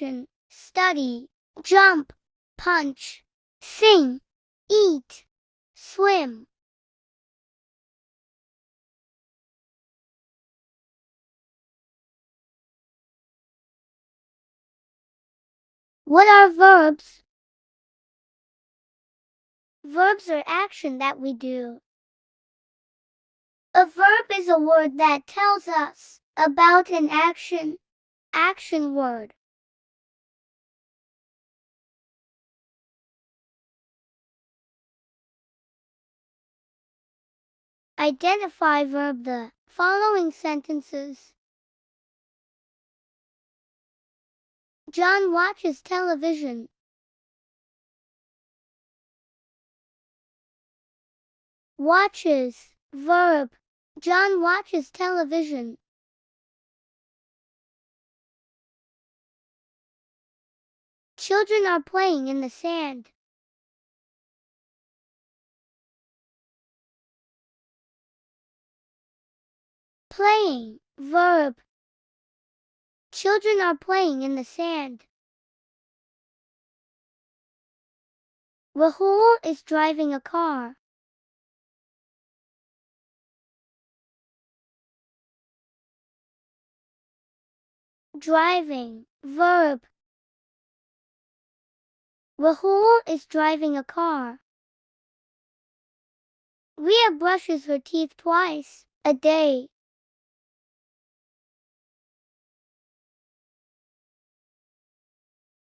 action, study, jump, punch, sing, eat, swim. What are verbs? Verbs are action that we do. A verb is a word that tells us about an action. Action word. Identify verb the following sentences. John watches television. Watches, verb. John watches television. Children are playing in the sand. Playing, verb. Children are playing in the sand. Rahul is driving a car. Driving, verb. Rahul is driving a car. Ria brushes her teeth twice a day.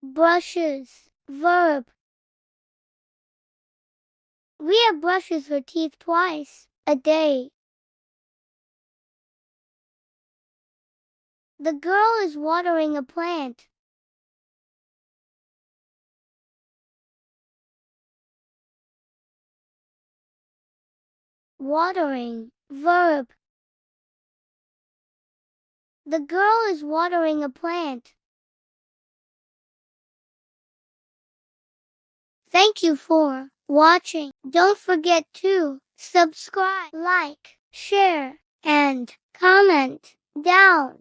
Brushes, verb. Ria brushes her teeth twice a day. The girl is watering a plant. Watering, verb. The girl is watering a plant. Thank you for watching. Don't forget to subscribe, like, share, and comment down.